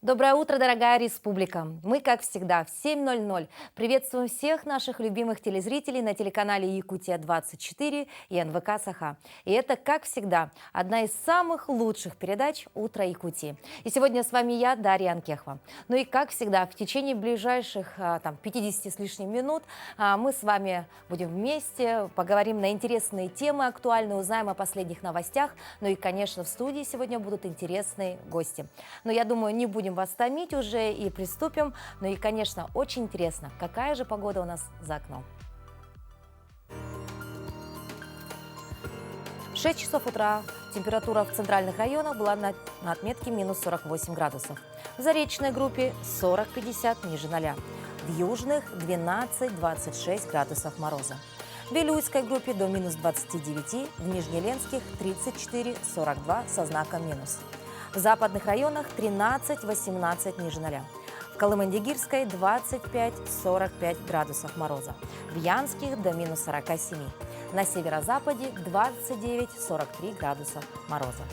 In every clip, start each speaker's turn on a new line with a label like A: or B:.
A: Доброе утро, дорогая республика! Мы, как всегда, в 7:00 приветствуем всех наших любимых телезрителей на телеканале Якутия-24 и НВК Саха. И это, как всегда, одна из самых лучших передач «Утро Якутии». И сегодня с вами я, Дарья Анкехова. Ну и, как всегда, в течение ближайших 50 с лишним минут мы с вами будем вместе, поговорим на интересные темы, актуальные, узнаем о последних новостях. Ну и, конечно, в студии сегодня будут интересные гости. Но я думаю, не будем вас томить уже и приступим. Ну и, конечно, очень интересно, какая же погода у нас за окном. 6 часов утра. Температура в центральных районах была на отметке минус 48 градусов. В заречной группе 40-50 ниже 0. В южных 12-26 градусов мороза. В Вилюйской группе до минус 29, в Нижнеленских 34-42 со знаком минус. В западных районах 13-18 ниже 0. В Колыман-Дигирской 25-45 градусов мороза. В Янских до минус 47. На северо-западе 29-43 градуса мороза.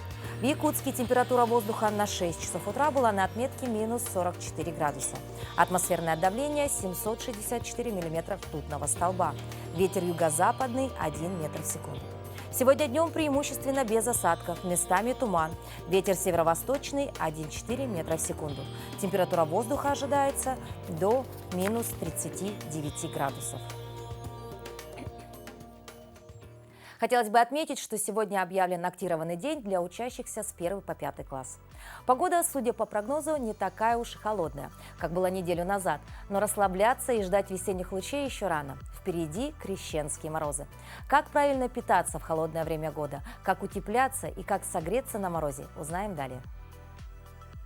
A: В Якутске температура воздуха на 6 часов утра была на отметке минус 44 градуса. Атмосферное давление 764 миллиметра ртутного столба. Ветер юго-западный 1 метр в секунду. Сегодня днем преимущественно без осадков, местами туман. Ветер северо-восточный 1,4 метра в секунду. Температура воздуха ожидается до минус 39 градусов. Хотелось бы отметить, что сегодня объявлен актированный день для учащихся с 1 по 5 класс. Погода, судя по прогнозу, не такая уж и холодная, как было неделю назад, но расслабляться и ждать весенних лучей еще рано. Впереди крещенские морозы. Как правильно питаться в холодное время года, как утепляться и как согреться на морозе, узнаем далее.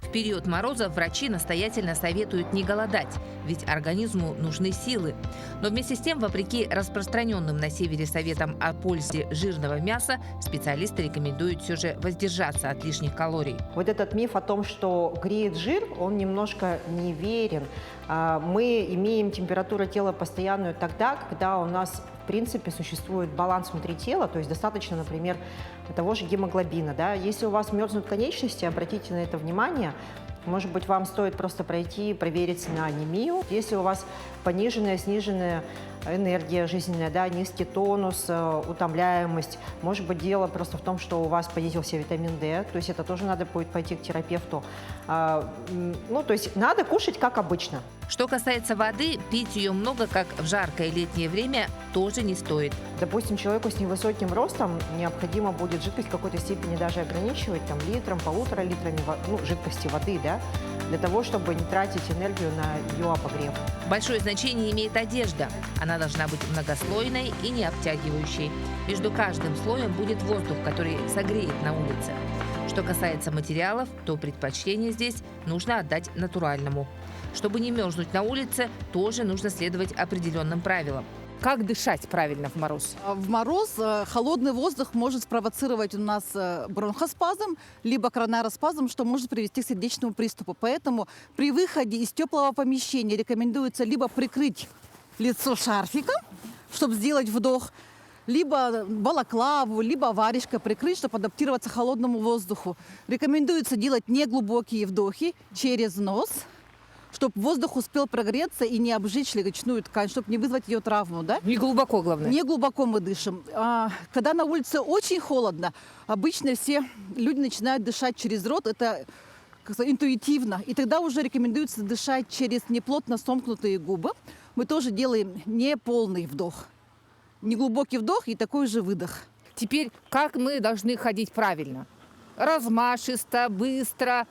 B: В период морозов врачи настоятельно советуют не голодать, ведь организму нужны силы. Но вместе с тем, вопреки распространенным на севере советам о пользе жирного мяса, специалисты рекомендуют все же воздержаться от лишних калорий.
C: Вот этот миф о том, что греет жир, он немножко неверен. Мы имеем температуру тела постоянную тогда, когда у нас в принципе существует баланс внутри тела, то есть достаточно, например, того же гемоглобина. Да? Если у вас мерзнут конечности, обратите на это внимание. Может быть, вам стоит просто пройти, проверить на анемию. Если у вас пониженная, сниженная энергия жизненная, да, низкий тонус, утомляемость, может быть, дело просто в том, что у вас понизился витамин D, то есть это тоже надо будет пойти к терапевту. То есть надо кушать как обычно.
B: Что касается воды, пить ее много, как в жаркое летнее время, тоже не стоит.
C: Допустим, человеку с невысоким ростом необходимо будет жидкость в какой-то степени даже ограничивать, там, литром, 1,5 литрами жидкости воды, да, для того, чтобы не тратить энергию на ее обогрев.
B: Большое значение имеет одежда. Она должна быть многослойной и не обтягивающей. Между каждым слоем будет воздух, который согреет на улице. Что касается материалов, то предпочтение здесь нужно отдать натуральному. Чтобы не мерзнуть на улице, тоже нужно следовать определенным правилам.
D: Как дышать правильно в мороз?
E: В мороз холодный воздух может спровоцировать у нас бронхоспазм, либо коронароспазм, что может привести к сердечному приступу. Поэтому при выходе из теплого помещения рекомендуется либо прикрыть лицо шарфиком, чтобы сделать вдох, либо балаклаву, либо варежкой прикрыть, чтобы адаптироваться к холодному воздуху. Рекомендуется делать неглубокие вдохи через нос, чтобы воздух успел прогреться и не обжечь легочную ткань, чтобы не вызвать ее травму. Да?
D: Не глубоко, главное.
E: Не глубоко мы дышим. Когда на улице очень холодно, обычно все люди начинают дышать через рот. Это интуитивно. И тогда уже рекомендуется дышать через неплотно сомкнутые губы. Мы тоже делаем неполный вдох. Неглубокий вдох и такой же выдох.
D: Теперь, как мы должны ходить правильно? Размашисто, быстро,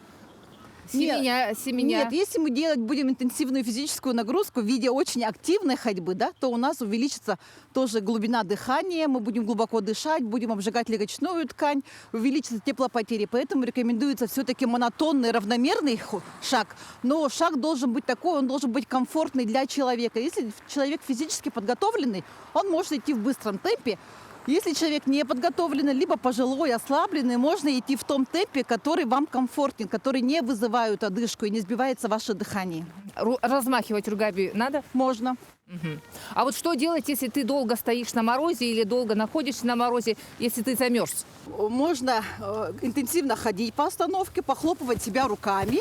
D: семеня.
E: Нет, если мы делать будем интенсивную физическую нагрузку в виде очень активной ходьбы, да, то у нас увеличится тоже глубина дыхания, мы будем глубоко дышать, будем обжигать легочную ткань, увеличится теплопотери. Поэтому рекомендуется все-таки монотонный, равномерный шаг. Но шаг должен быть такой, он должен быть комфортный для человека. Если человек физически подготовленный, он может идти в быстром темпе. Если человек не подготовленный, либо пожилой, ослабленный, можно идти в том темпе, который вам комфортен, который не вызывает одышку и не сбивается ваше дыхание.
D: Размахивать руками надо?
E: Можно.
D: Мгм. А вот что делать, если ты долго стоишь на морозе или долго находишься на морозе, если ты замерз?
E: Можно интенсивно ходить по остановке, похлопывать себя руками.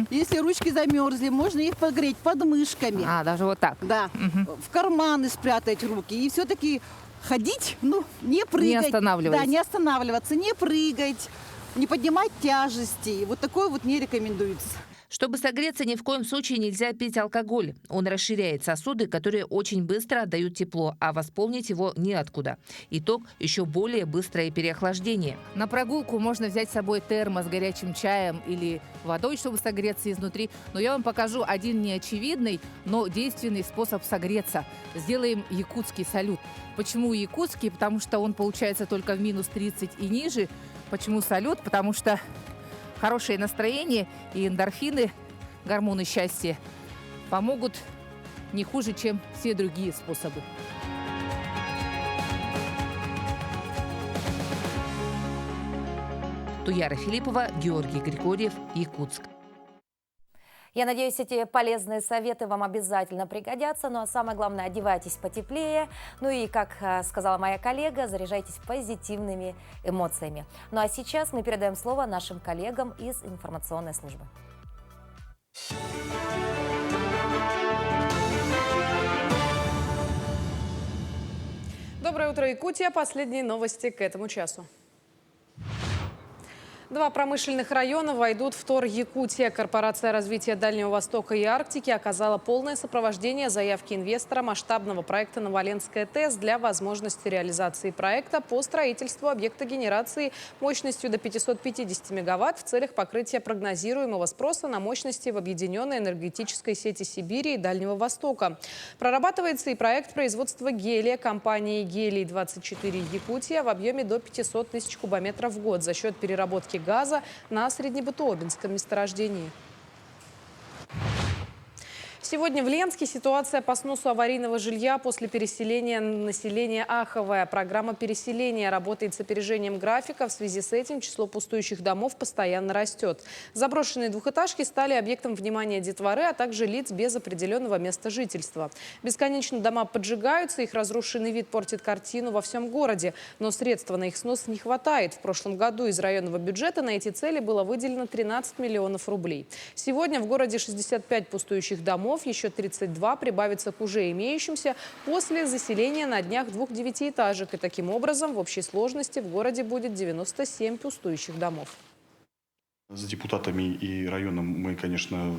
E: Если ручки замерзли, можно их погреть под мышками.
D: А, даже вот так.
E: Да, в карманы спрятать руки. И все-таки ходить, не прыгать.
D: останавливаясь.
E: Да, не останавливаться, не прыгать, не поднимать тяжести. Вот такое вот не рекомендуется.
B: Чтобы согреться, ни в коем случае нельзя пить алкоголь. Он расширяет сосуды, которые очень быстро отдают тепло, а восполнить его неоткуда. Итог – еще более быстрое переохлаждение.
D: На прогулку можно взять с собой термос с горячим чаем или водой, чтобы согреться изнутри. Но я вам покажу один неочевидный, но действенный способ согреться. Сделаем якутский салют. Почему якутский? Потому что он получается только в минус 30 и ниже. Почему салют? Потому что хорошее настроение и эндорфины, гормоны счастья, помогут не хуже, чем все другие способы.
B: Туяра Филиппова, Георгий Григорьев, Якутск.
A: Я надеюсь, эти полезные советы вам обязательно пригодятся. Ну а самое главное, одевайтесь потеплее. Ну и, как сказала моя коллега, заряжайтесь позитивными эмоциями. Ну а сейчас мы передаем слово нашим коллегам из информационной службы.
F: Доброе утро, Якутия. Последние новости к этому часу. 2 промышленных района войдут в ТОР Якутия. Корпорация развития Дальнего Востока и Арктики оказала полное сопровождение заявки инвестора масштабного проекта «Новоленская ТЭС» для возможности реализации проекта по строительству объекта генерации мощностью до 550 мегаватт в целях покрытия прогнозируемого спроса на мощности в объединенной энергетической сети Сибири и Дальнего Востока. Прорабатывается и проект производства гелия компании «Гелий-24 Якутия» в объеме до 500 тысяч кубометров в год за счет переработки газа на Среднебытообинском месторождении. Сегодня в Ленске ситуация по сносу аварийного жилья после переселения населения аховая. Программа переселения работает с опережением графика. В связи с этим число пустующих домов постоянно растет. Заброшенные двухэтажки стали объектом внимания детворы, а также лиц без определенного места жительства. Бесконечно дома поджигаются, их разрушенный вид портит картину во всем городе. Но средств на их снос не хватает. В прошлом году из районного бюджета на эти цели было выделено 13 миллионов рублей. Сегодня в городе 65 пустующих домов, еще 32 прибавится к уже имеющимся после заселения на днях 2 девятиэтажек. И таким образом в общей сложности в городе будет 97 пустующих домов.
G: С депутатами и районом мы, конечно,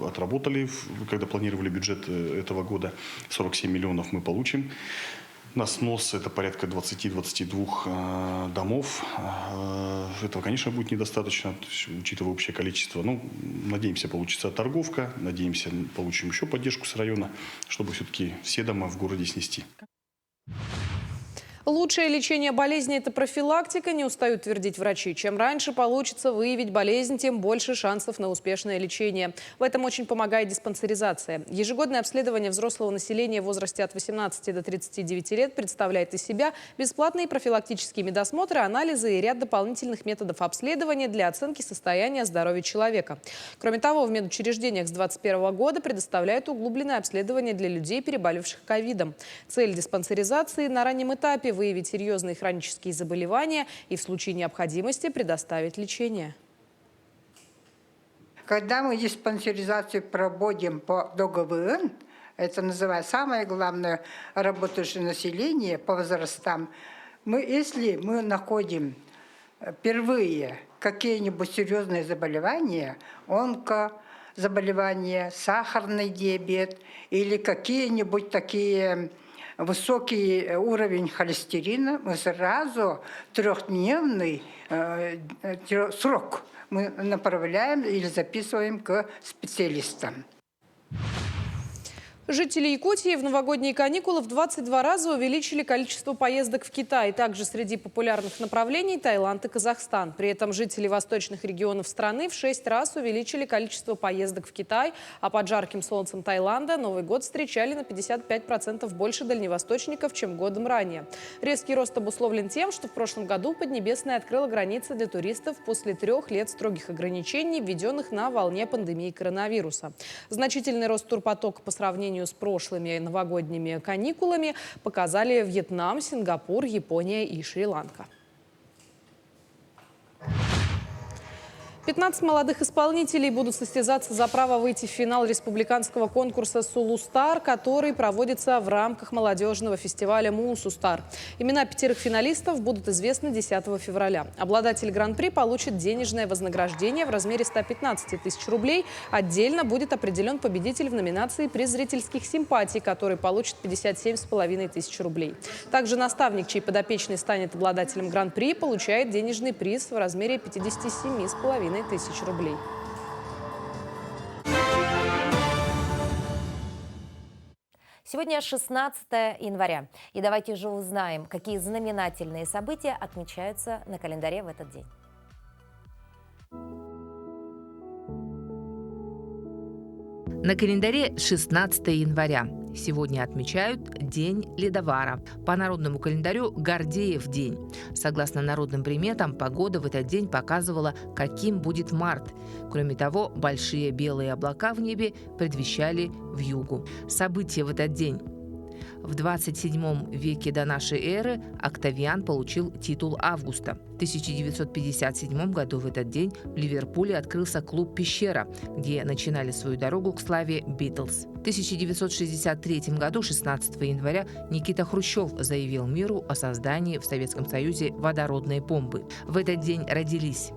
G: отработали, когда планировали бюджет этого года. 47 миллионов мы получим. На снос это порядка 20-22 домов. Этого, конечно, будет недостаточно, учитывая общее количество. Ну, надеемся, получится торговка, надеемся, получим еще поддержку с района, чтобы все-таки все дома в городе снести.
F: Лучшее лечение болезни – это профилактика, не устают твердить врачи. Чем раньше получится выявить болезнь, тем больше шансов на успешное лечение. В этом очень помогает диспансеризация. Ежегодное обследование взрослого населения в возрасте от 18 до 39 лет представляет из себя бесплатные профилактические медосмотры, анализы и ряд дополнительных методов обследования для оценки состояния здоровья человека. Кроме того, в медучреждениях с 2021 года предоставляют углубленное обследование для людей, переболевших ковидом. Цель диспансеризации на раннем этапе – выявить серьезные хронические заболевания и в случае необходимости предоставить лечение.
H: Когда мы диспансеризацию проводим по договору, это называется самое главное работающее население по возрастам, если мы находим впервые какие-нибудь серьезные заболевания, онкозаболевания, сахарный диабет или какие-нибудь такие высокий уровень холестерина, мы сразу трехдневный срок мы направляем или записываем к специалистам.
F: Жители Якутии в новогодние каникулы в 22 раза увеличили количество поездок в Китай. Также среди популярных направлений Таиланд и Казахстан. При этом жители восточных регионов страны в 6 раз увеличили количество поездок в Китай, а под жарким солнцем Таиланда Новый год встречали на 55% больше дальневосточников, чем годом ранее. Резкий рост обусловлен тем, что в прошлом году Поднебесная открыла границы для туристов после 3 лет строгих ограничений, введенных на волне пандемии коронавируса. Значительный рост турпотока по сравнению с прошлыми новогодними каникулами показали Вьетнам, Сингапур, Япония и Шри-Ланка. 15 молодых исполнителей будут состязаться за право выйти в финал республиканского конкурса «Сулу Стар», который проводится в рамках молодежного фестиваля «Мусу Стар». Имена 5 финалистов будут известны 10 февраля. Обладатель гран-при получит денежное вознаграждение в размере 115 тысяч рублей. Отдельно будет определен победитель в номинации «Приз зрительских симпатий», который получит 57,5 тысяч рублей. Также наставник, чей подопечный станет обладателем гран-при, получает денежный приз в размере 57,5 тысяч рублей.
A: Сегодня 16 января. И давайте же узнаем, какие знаменательные события отмечаются на календаре в этот день.
B: На календаре 16 января. Сегодня отмечают День ледовара. По народному календарю Гордеев день. Согласно народным приметам, погода в этот день показывала, каким будет март. Кроме того, большие белые облака в небе предвещали вьюгу. События в этот день. В 27 веке до нашей эры Октавиан получил титул Августа. В 1957 году в этот день в Ливерпуле открылся клуб «Пещера», где начинали свою дорогу к славе Битлз. В 1963 году, 16 января, Никита Хрущев заявил миру о создании в Советском Союзе водородной бомбы. В этот день родились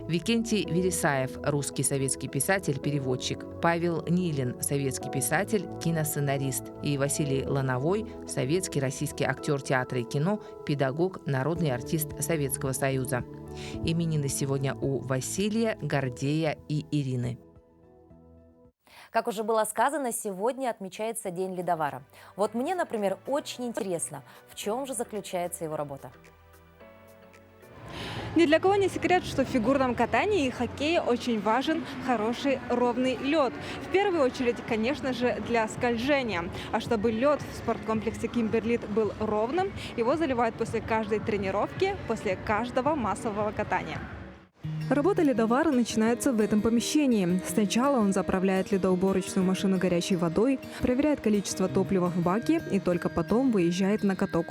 B: Викентий Вересаев, русский советский писатель, переводчик, Павел Нилин, советский писатель, киносценарист, и Василий Лановой, советский российский актер театра и кино, педагог, народный артист Советского Союза. Именины сегодня у Василия, Гордея и Ирины.
A: Как уже было сказано, сегодня отмечается День ледовара. Вот мне, например, очень интересно, в чем же заключается его работа.
I: Ни для кого не секрет, что в фигурном катании и хоккее очень важен хороший ровный лед. В первую очередь, конечно же, для скольжения. А чтобы лед в спорткомплексе Кимберлит был ровным, его заливают после каждой тренировки, после каждого массового катания. Работа ледовара начинается в этом помещении. Сначала он заправляет ледоуборочную машину горячей водой, проверяет количество топлива в баке и только потом выезжает на каток.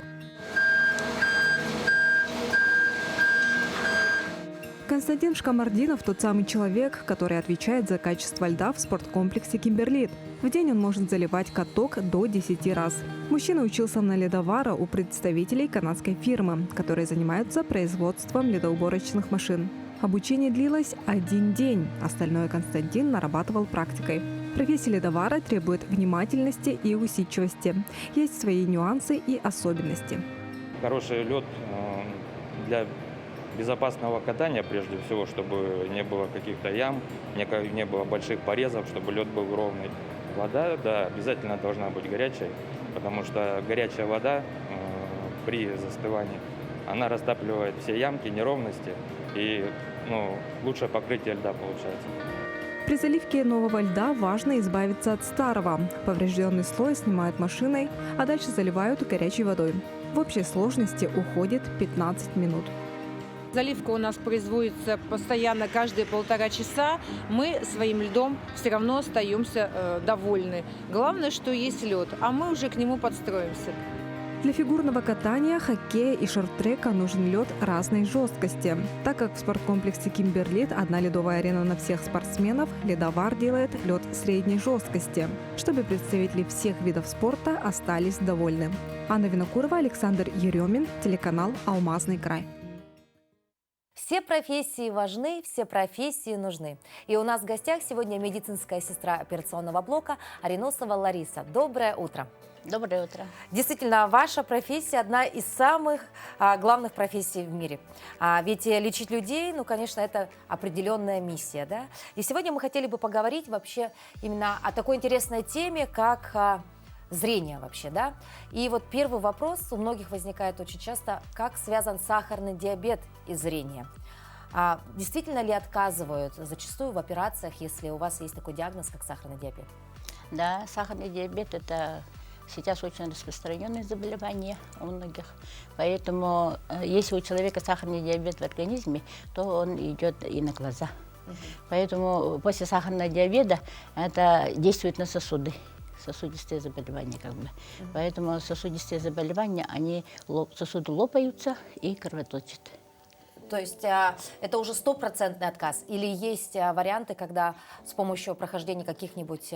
I: Константин Шкамардинов – тот самый человек, который отвечает за качество льда в спорткомплексе «Кимберлит». В день он может заливать каток до 10 раз. Мужчина учился на ледовара у представителей канадской фирмы, которые занимаются производством ледоуборочных машин. Обучение длилось 1 день, остальное Константин нарабатывал практикой. Профессия ледовара требует внимательности и усидчивости. Есть свои нюансы и особенности.
J: Хороший лед для безопасного катания, прежде всего, чтобы не было каких-то ям, не было больших порезов, чтобы лед был ровный. Вода, да, обязательно должна быть горячей, потому что горячая вода при застывании, она растапливает все ямки, неровности, и лучшее покрытие льда получается.
I: При заливке нового льда важно избавиться от старого. Поврежденный слой снимают машиной, а дальше заливают горячей водой. В общей сложности уходит 15 минут.
K: Заливка у нас производится постоянно каждые 1,5 часа. Мы своим льдом все равно остаемся довольны. Главное, что есть лед, а мы уже к нему подстроимся.
I: Для фигурного катания, хоккея и шорт-трека нужен лед разной жесткости. Так как в спорткомплексе Кимберлит одна ледовая арена на всех спортсменов, ледовар делает лед средней жесткости, чтобы представители всех видов спорта остались довольны. Анна Винокурова, Александр Еремин, телеканал «Алмазный край».
A: Все профессии важны, все профессии нужны. И у нас в гостях сегодня медицинская сестра операционного блока Ариносова Лариса. Доброе утро.
L: Доброе утро.
A: Действительно, ваша профессия одна из самых главных профессий в мире. Ведь лечить людей, ну, конечно, это определенная миссия, да? И сегодня мы хотели бы поговорить вообще именно о такой интересной теме, как зрение вообще, да? И вот первый вопрос у многих возникает очень часто: как связан сахарный диабет и зрение? Действительно ли отказывают зачастую в операциях, если у вас есть такой диагноз, как сахарный диабет?
L: Да, сахарный диабет – это сейчас очень распространенное заболевание у многих. Поэтому, если у человека сахарный диабет в организме, то он идет и на глаза. Поэтому после сахарного диабета это действует на сосуды. Сосудистые заболевания как бы. Поэтому сосудистые заболевания, сосуды лопаются и кровоточат.
A: То есть это уже стопроцентный отказ? Или есть варианты, когда с помощью прохождения каких-нибудь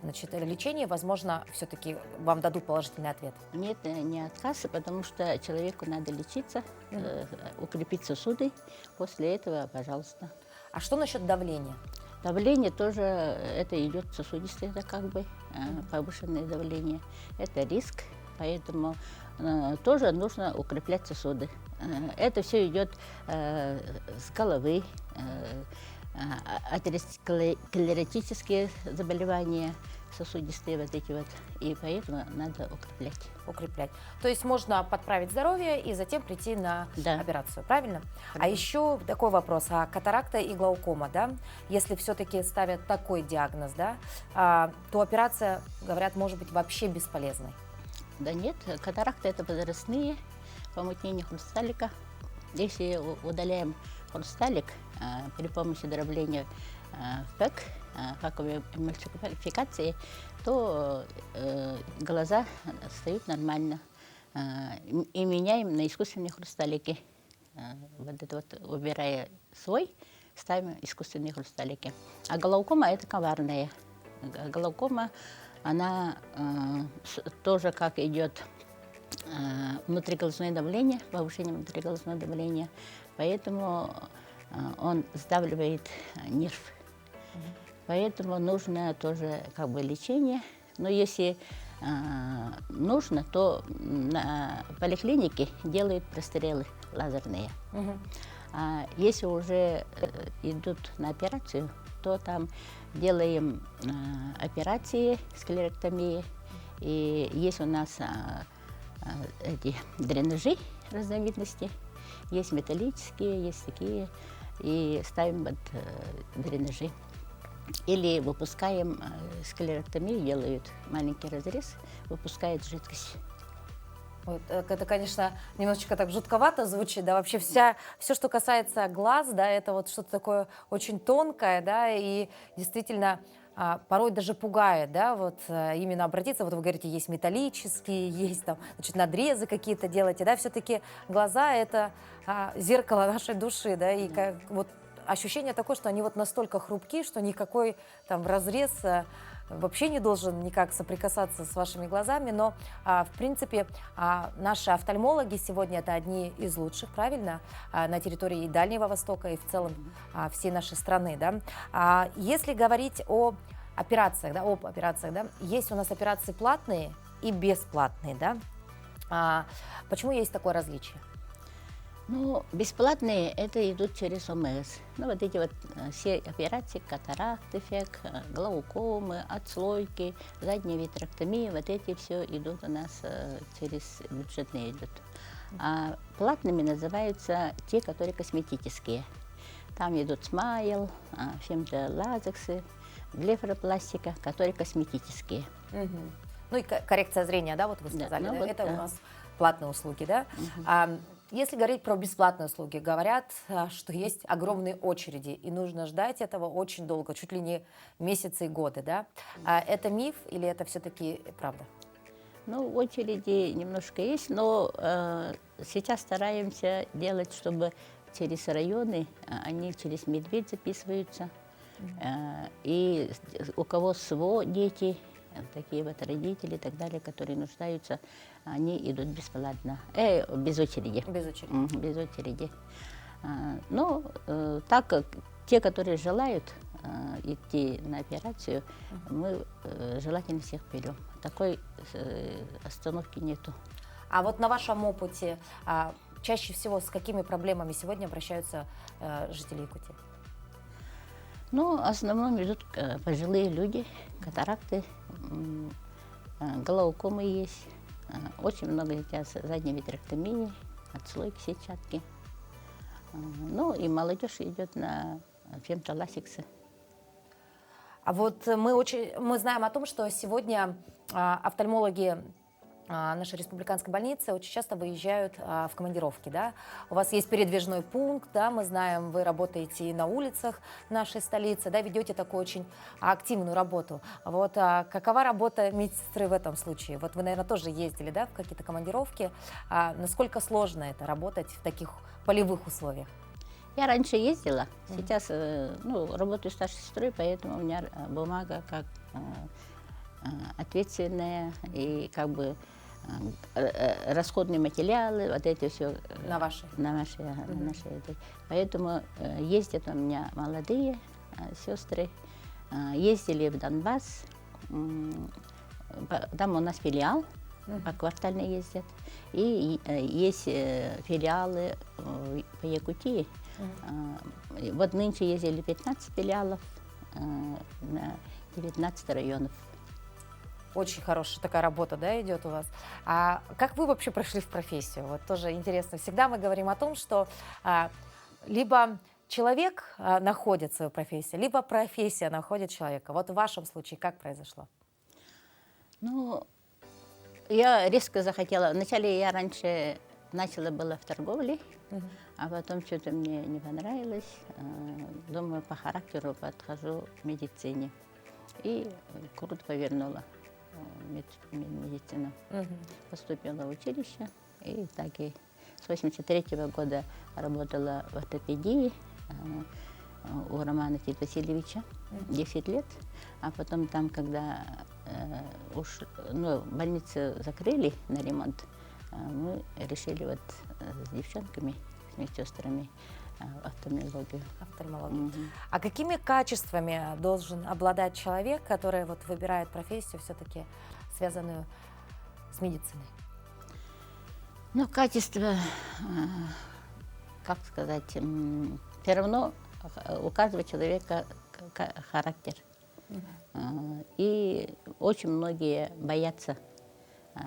A: лечений, возможно, все-таки вам дадут положительный ответ?
L: Нет, не отказ, потому что человеку надо лечиться, укрепить сосуды. После этого, пожалуйста.
A: А что насчет давления?
L: Давление тоже, это идет сосудистое, это как бы повышенное давление. Это риск, поэтому тоже нужно укреплять сосуды. Это все идет с головы, атеросклеротические заболевания, сосудистые вот эти вот, и поэтому надо укреплять.
A: То есть можно подправить здоровье и затем прийти на операцию, правильно? А еще такой вопрос: катаракта и глаукома, да? Если все-таки ставят такой диагноз, да, то операция, говорят, может быть вообще бесполезной.
L: Да нет, катаракты – это возрастные, помутнение хрусталика. Если удаляем хрусталик при помощи дробления ПЭК, паковой эмульсификации, то глаза встают нормально. И меняем на искусственные хрусталики. Вот это вот, убирая слой, ставим искусственные хрусталики. А глаукома – это коварная. Глаукома, она тоже как идет внутриглазное давление, повышение внутриглазного давления, поэтому он сдавливает нерв. Поэтому нужно тоже как бы лечение. Но если нужно, то на поликлинике делают прострелы лазерные. А если уже идут на операцию, то там делаем операции, склеректомии. И есть у нас эти дренажи разновидности, есть металлические, есть такие, и ставим вот дренажи. Или выпускаем склеректомию, делают маленький разрез, выпускают жидкость.
A: Вот, это, конечно, немножечко так жутковато звучит, да, вообще все, что касается глаз, да, это вот что-то такое очень тонкое, да, и действительно порой даже пугает, да, вот именно обратиться, вот вы говорите, есть металлические, есть там, значит, надрезы какие-то делаете, да, все-таки глаза – это зеркало нашей души, да, и вот ощущение такое, что они вот настолько хрупки, что никакой там разрез вообще не должен никак соприкасаться с вашими глазами, но, в принципе, наши офтальмологи сегодня это одни из лучших, правильно, на территории и Дальнего Востока, и в целом всей нашей страны, да. Если говорить об операциях, да, есть у нас операции платные и бесплатные, да. Почему есть такое различие?
L: Ну, бесплатные это идут через ОМС. Ну, вот эти вот все операции, катаракты, глаукомы, отслойки, задняя витректомия, вот эти все идут у нас через бюджетные идут. А платными называются те, которые косметические. Там идут смайл, фемтолазексы, блефаропластика, которые косметические.
A: Ну и коррекция зрения, да, вот вы сказали,
L: да,
A: да?
L: Вот,
A: это у нас платные услуги, да? Если говорить про бесплатные услуги, говорят, что есть огромные очереди, и нужно ждать этого очень долго, чуть ли не месяцы и годы, да? Это миф или это все-таки правда?
L: Ну, очереди немножко есть, но сейчас стараемся делать, чтобы через районы, они через Медведь записываются, и у кого СВО дети, такие вот родители и так далее, которые нуждаются, они идут бесплатно, без очереди.
A: Без очереди.
L: Без очереди. Но так как те, которые желают идти на операцию, мы желательно всех берем. Такой остановки нету.
A: А вот на вашем опыте чаще всего с какими проблемами сегодня обращаются жители Якутии?
L: Ну, в основном идут пожилые люди, катаракты, головокомы есть. Очень много сейчас задней витректомии, отслойки сетчатки. Ну, и молодежь идет на фемтоласиксы.
A: А вот мы знаем о том, что сегодня офтальмологи нашей республиканской больницы очень часто выезжают в командировки, да? У вас есть передвижной пункт, да, мы знаем, вы работаете и на улицах нашей столицы, да, ведете такую очень активную работу. Вот какова работа медсестры в этом случае? Вот вы, наверное, тоже ездили, да, в какие-то командировки. Насколько сложно это работать в таких полевых условиях?
L: Я раньше ездила, сейчас работаю старшей сестрой, поэтому у меня бумага как ответственная и как бы расходные материалы, вот это все
A: на ваши.
L: Поэтому ездят у меня молодые сестры, ездили в Донбасс, там у нас филиал, поквартально ездят, и есть филиалы по Якутии. Вот нынче ездили 15 филиалов на 19 районов.
A: Очень хорошая такая работа, да, идет у вас. А как вы вообще пришли в профессию? Вот тоже интересно. Всегда мы говорим о том, что либо человек находит свою профессию, либо профессия находит человека. Вот в вашем случае как произошло?
L: Ну, я резко захотела. Вначале я раньше начала была в торговле, а потом что-то мне не понравилось. Думаю, по характеру подхожу к медицине. И круто повернула медицину. Поступила в училище. И так и с 1983 года работала в ортопедии у Романа Тит Васильевича 10 лет. А потом там, когда больницу закрыли на ремонт, мы решили вот с девчонками, с медсестрами офтальмологию.
A: А какими качествами должен обладать человек, который вот выбирает профессию, все-таки связанную с медициной?
L: Ну, качество, как сказать, все равно у каждого человека характер. И очень многие боятся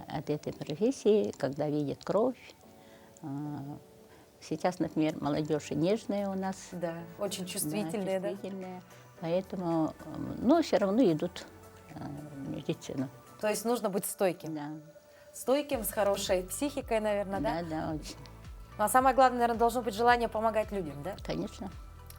L: от этой профессии, когда видят кровь. Сейчас, например, молодежь нежная у нас.
A: Да, очень чувствительная, да?
L: Поэтому, все равно идут в медицину.
A: То есть нужно быть стойким?
L: Да.
A: Стойким, с хорошей психикой, наверное, да?
L: Да, очень.
A: Ну, а самое главное, наверное, должно быть желание помогать людям, да?
L: Конечно.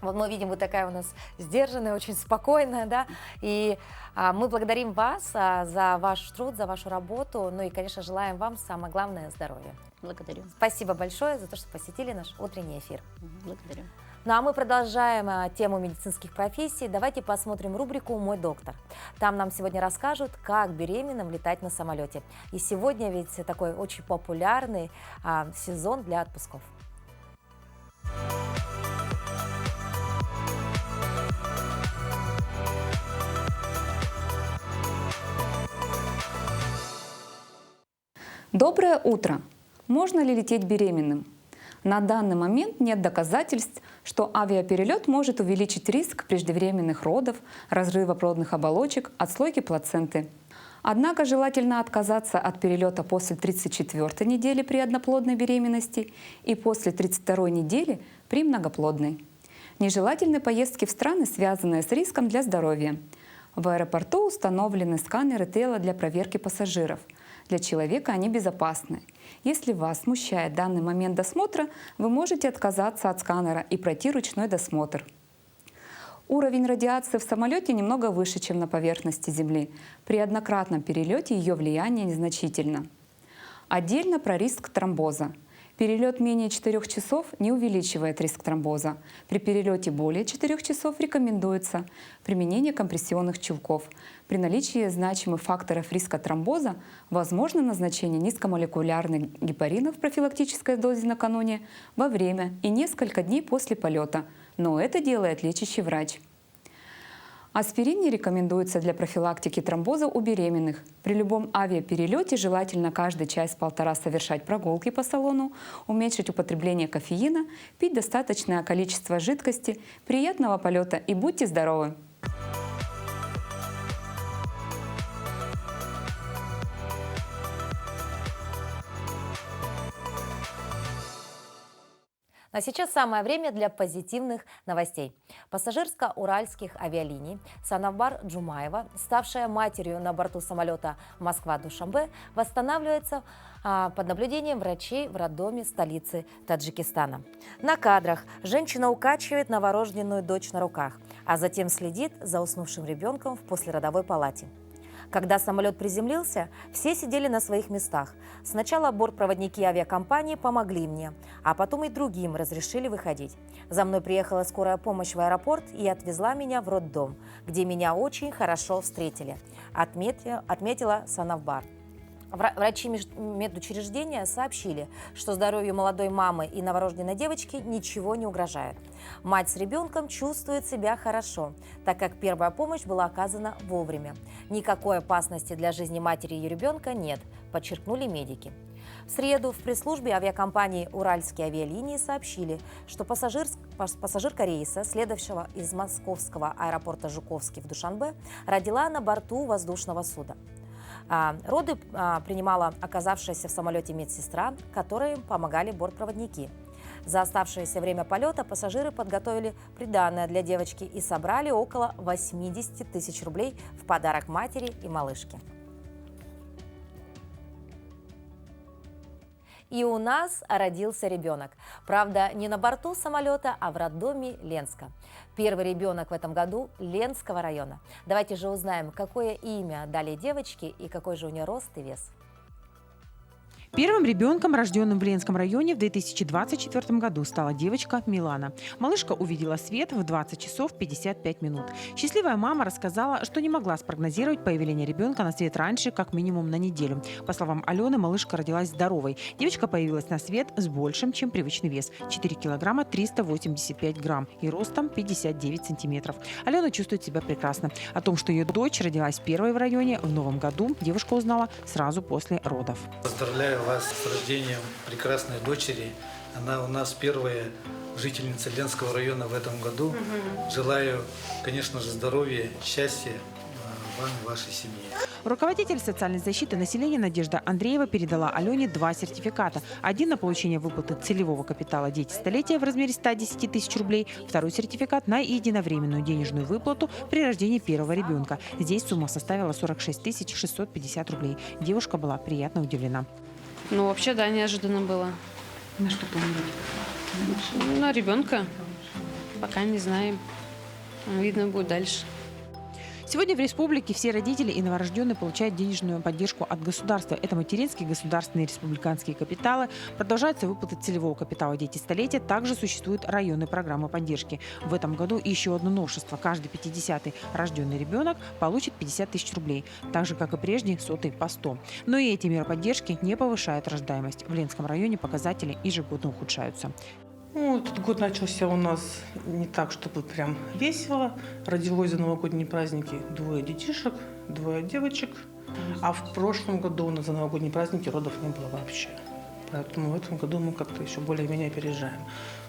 A: Вот мы видим, вы такая у нас сдержанная, очень спокойная, да, и мы благодарим вас за ваш труд, за вашу работу, ну и, конечно, желаем вам, самое главное, здоровья.
L: Благодарю.
A: Спасибо большое за то, что посетили наш утренний эфир.
L: Благодарю.
A: Ну а мы продолжаем тему медицинских профессий. Давайте посмотрим рубрику «Мой доктор». Там нам сегодня расскажут, как беременным летать на самолете. И сегодня ведь такой очень популярный сезон для отпусков.
M: Доброе утро! Можно ли лететь беременным? На данный момент нет доказательств, что авиаперелет может увеличить риск преждевременных родов, разрыва плодных оболочек, отслойки плаценты. Однако желательно отказаться от перелета после 34-й недели при одноплодной беременности и после 32-й недели при многоплодной. Нежелательны поездки в страны, связанные с риском для здоровья. В аэропорту установлены сканеры тела для проверки пассажиров. Для человека они безопасны. Если вас смущает данный момент досмотра, вы можете отказаться от сканера и пройти ручной досмотр. Уровень радиации в самолете немного выше, чем на поверхности Земли. При однократном перелете ее влияние незначительно. Отдельно про риск тромбоза. Перелет менее 4 часов не увеличивает риск тромбоза. При перелете более 4 часов рекомендуется применение компрессионных чулков. При наличии значимых факторов риска тромбоза возможно назначение низкомолекулярных гепаринов в профилактической дозе накануне, во время и несколько дней после полета. Но это делает лечащий врач. Аспирин не рекомендуется для профилактики тромбоза у беременных. При любом авиаперелете желательно каждый час-полтора совершать прогулки по салону, уменьшить употребление кофеина, пить достаточное количество жидкости. Приятного полета и будьте здоровы!
A: А сейчас самое время для позитивных новостей. Пассажирская уральских авиалиний Санавбар Джумаева, ставшая матерью на борту самолета Москва-Душанбе, восстанавливается под наблюдением врачей в роддоме столицы Таджикистана. На кадрах женщина укачивает новорожденную дочь на руках, а затем следит за уснувшим ребенком в послеродовой палате. Когда самолет приземлился, все сидели на своих местах. Сначала бортпроводники авиакомпании помогли мне, а потом и другим разрешили выходить. За мной приехала скорая помощь в аэропорт и отвезла меня в роддом, где меня очень хорошо встретили, отметила Санавбар. Врачи медучреждения сообщили, что здоровью молодой мамы и новорожденной девочки ничего не угрожает. Мать с ребенком чувствует себя хорошо, так как первая помощь была оказана вовремя. Никакой опасности для жизни матери и ее ребенка нет, подчеркнули медики. В среду в пресс-службе авиакомпании «Уральские авиалинии» сообщили, что пассажирка рейса, следовавшего из московского аэропорта Жуковский в Душанбе, родила на борту воздушного судна. Роды принимала оказавшаяся в самолете медсестра, которой помогали бортпроводники. За оставшееся время полета пассажиры подготовили приданое для девочки и собрали около 80 тысяч рублей в подарок матери и малышке. И у нас родился ребенок. Правда, не на борту самолета, а в роддоме Ленска. Первый ребенок в этом году Ленского района. Давайте же узнаем, какое имя дали девочке и какой же у нее рост и вес.
N: Первым ребенком, рожденным в Ленском районе в 2024 году, стала девочка Милана. Малышка увидела свет в 20 часов 55 минут. Счастливая мама рассказала, что не могла спрогнозировать появление ребенка на свет раньше, как минимум на неделю. По словам Алены, малышка родилась здоровой. Девочка появилась на свет с большим, чем привычный вес – 4 килограмма 385 грамм и ростом 59 сантиметров. Алена чувствует себя прекрасно. О том, что ее дочь родилась первой в районе в новом году, девушка узнала сразу после родов.
O: Поздравляю вас с рождением прекрасной дочери. Она у нас первая жительница Ленского района в этом году. Желаю, конечно же, здоровья, счастья вам и вашей семье.
N: Руководитель социальной защиты населения Надежда Андреева передала Алене 2 сертификата. Один на получение выплаты целевого капитала «Дети столетия» в размере 110 тысяч рублей. Второй сертификат на единовременную денежную выплату при рождении первого ребенка. Здесь сумма составила 46 650 рублей. Девушка была приятно удивлена.
P: Ну, вообще, да, неожиданно было.
N: На что планируете?
P: На ребенка. Пока не знаем. Видно будет дальше.
N: Сегодня в республике все родители и новорожденные получают денежную поддержку от государства. Это материнские, государственные, республиканские капиталы. Продолжаются выплаты целевого капитала «Дети столетия». Также существуют районные программы поддержки. В этом году еще одно новшество. Каждый 50-й рожденный ребенок получит 50 тысяч рублей. Так же, как и прежде, 100-й по 100. Но и эти меры поддержки не повышают рождаемость. В Ленском районе показатели ежегодно ухудшаются.
Q: Ну, этот год начался у нас не так, чтобы прям весело. Родилось за новогодние праздники 2 детишек, 2 девочек. А в прошлом году у нас за новогодние праздники родов не было вообще. Поэтому в этом году мы как-то еще более-менее опережаем.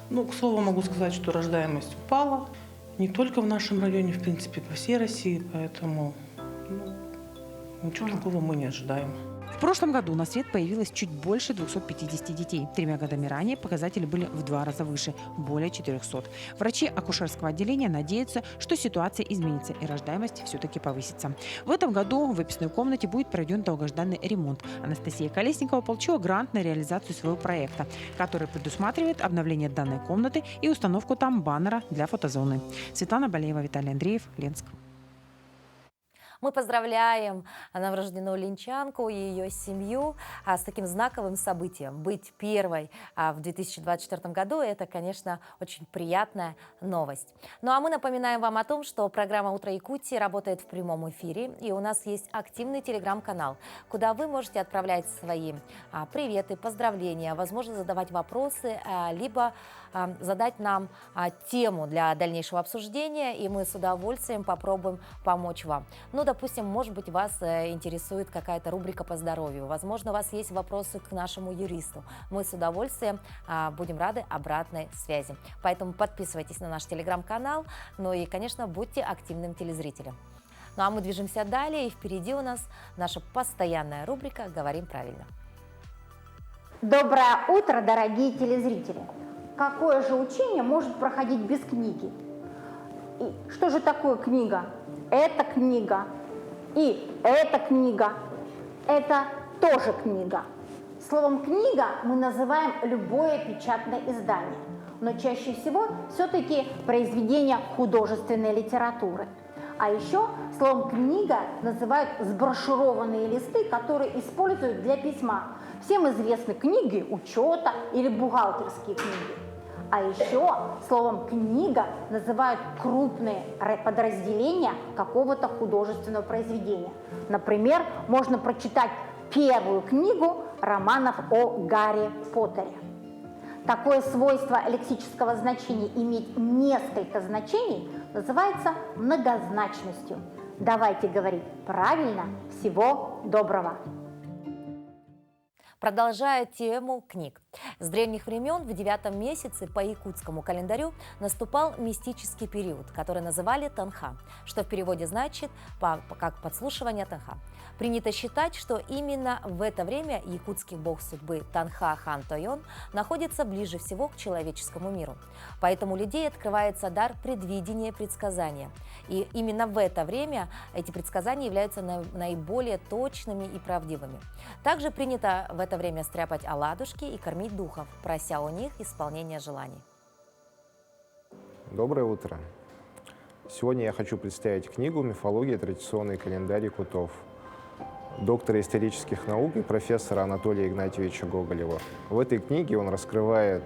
Q: Ну, к слову, могу сказать, что рождаемость упала. Не только в нашем районе, в принципе, по всей России. Поэтому ничего такого мы не ожидаем.
N: В прошлом году на свет появилось чуть больше 250 детей. 3 годами ранее показатели были в 2 раза выше – более 400. Врачи акушерского отделения надеются, что ситуация изменится и рождаемость все-таки повысится. В этом году в выписной комнате будет проведен долгожданный ремонт. Анастасия Колесникова получила грант на реализацию своего проекта, который предусматривает обновление данной комнаты и установку там баннера для фотозоны. Светлана Болеева, Виталий Андреев, Ленск.
A: Мы поздравляем новорожденную линчанку и ее семью с таким знаковым событием. Быть первой в 2024 году – это, конечно, очень приятная новость. Ну а мы напоминаем вам о том, что программа «Утро Якутии» работает в прямом эфире, и у нас есть активный телеграм-канал, куда вы можете отправлять свои приветы, поздравления, возможно, задавать вопросы, либо задать нам тему для дальнейшего обсуждения, и мы с удовольствием попробуем помочь вам. Ну, допустим, может быть, вас интересует какая-то рубрика по здоровью, возможно, у вас есть вопросы к нашему юристу. Мы с удовольствием будем рады обратной связи. Поэтому подписывайтесь на наш телеграм-канал, ну и, конечно, будьте активным телезрителем. Ну а мы движемся далее, и впереди у нас наша постоянная рубрика «Говорим правильно».
R: Доброе утро, дорогие телезрители! Какое же учение может проходить без книги? И что же такое книга? Это книга. И эта книга. Это тоже книга. Словом «книга» мы называем любое печатное издание, но чаще всего все-таки произведение художественной литературы. А еще словом «книга» называют сброшурованные листы, которые используют для письма. Всем известны книги учета или бухгалтерские книги. А еще словом «книга» называют крупные подразделения какого-то художественного произведения. Например, можно прочитать первую книгу романов о Гарри Поттере. Такое свойство лексического значения иметь несколько значений называется многозначностью. Давайте говорить правильно. Всего доброго!
A: Продолжая тему книг. С древних времен в 9 месяце по якутскому календарю наступал мистический период, который называли Танха, что в переводе значит как подслушивание Танха. Принято считать, что именно в это время якутский бог судьбы Танха Хан Тойон находится ближе всего к человеческому миру. Поэтому у людей открывается дар предвидения, предсказания. И именно в это время эти предсказания являются наиболее точными и правдивыми. Также принято в это время стряпать оладушки и кормить духов, прося у них исполнения желаний.
S: Доброе утро! Сегодня я хочу представить книгу «Мифология. Традиционный календарь якутов» доктора исторических наук и профессора Анатолия Игнатьевича Гоголева. В этой книге он раскрывает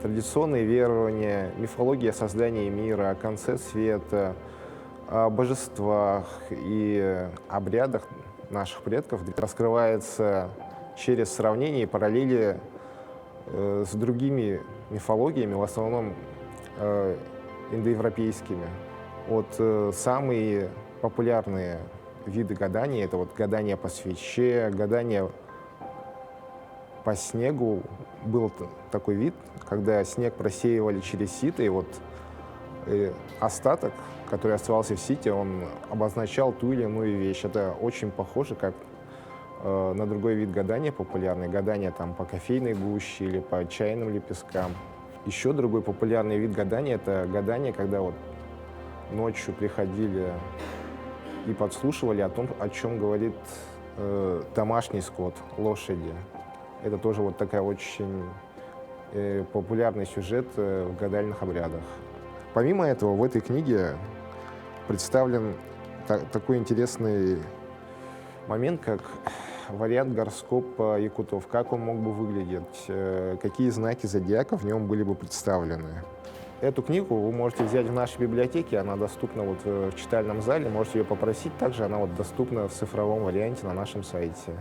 S: традиционные верования, мифология создания мира, о конце света, о божествах и обрядах наших предков. Раскрывается через сравнение и параллели с другими мифологиями, в основном индоевропейскими. Вот самые популярные виды гадания — это вот гадание по свече, гадание по снегу. Был такой вид, когда снег просеивали через сито, и вот остаток, который оставался в сите, он обозначал ту или иную вещь. Это очень похоже как на другой вид гадания популярный. Гадание там по кофейной гуще или по чайным лепесткам. Еще другой популярный вид гадания — это гадание, когда вот ночью приходили и подслушивали о том, о чем говорит домашний скот, лошади. Это тоже вот такая очень популярный сюжет в гадальных обрядах. Помимо этого, в этой книге представлен такой интересный момент, как вариант гороскопа якутов, как он мог бы выглядеть, какие знаки зодиака в нем были бы представлены. Эту книгу вы можете взять в нашей библиотеке, она доступна вот в читальном зале, можете ее попросить, также она вот доступна в цифровом варианте на нашем сайте.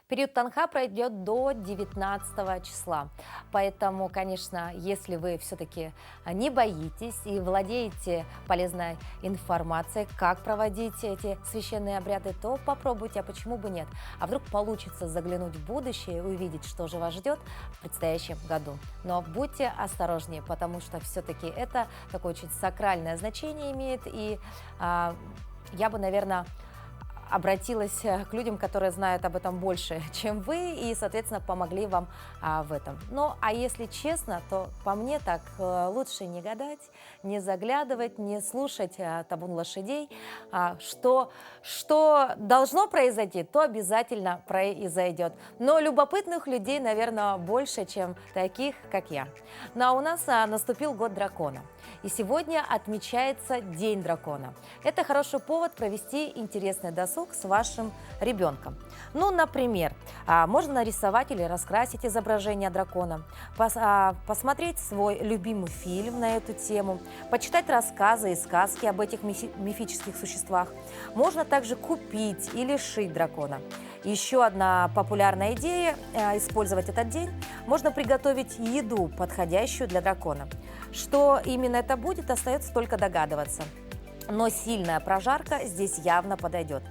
A: Период Танха пройдет до 19 числа. Поэтому, конечно, если вы все-таки не боитесь и владеете полезной информацией, как проводить эти священные обряды, то попробуйте, а почему бы нет? А вдруг получится заглянуть в будущее и увидеть, что же вас ждет в предстоящем году. Но будьте осторожнее, потому что все-таки это такое очень сакральное значение имеет. И я бы, наверное, обратилась к людям, которые знают об этом больше, чем вы, и, соответственно, помогли вам в этом. Ну, а если честно, то по мне так лучше не гадать, не заглядывать, не слушать табун лошадей. Что должно произойти, то обязательно произойдет. Но любопытных людей, наверное, больше, чем таких, как я. Ну, а у нас наступил год дракона. И сегодня отмечается День дракона. Это хороший повод провести интересный досуг с вашим ребенком. Ну, например, можно нарисовать или раскрасить изображение дракона, посмотреть свой любимый фильм на эту тему, почитать рассказы и сказки об этих мифических существах. Можно также купить или шить дракона. Еще одна популярная идея – использовать этот день. Можно приготовить еду, подходящую для дракона. Что именно это будет, остается только догадываться. Но сильная прожарка здесь явно подойдет.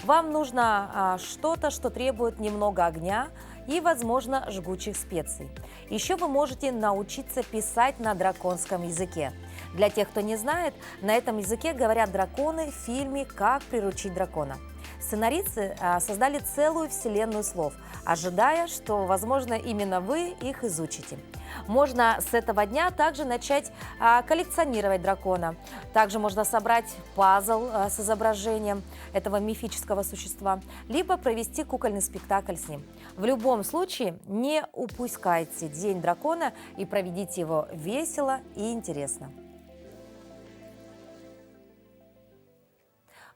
A: Вам нужно что-то, что требует немного огня и, возможно, жгучих специй. Еще вы можете научиться писать на драконском языке. Для тех, кто не знает, на этом языке говорят драконы в фильме «Как приручить дракона». Сценаристы создали целую вселенную слов, ожидая, что, возможно, именно вы их изучите. Можно с этого дня также начать коллекционировать дракона. Также можно собрать пазл с изображением этого мифического существа, либо провести кукольный спектакль с ним. В любом случае, не упускайте День дракона и проведите его весело и интересно.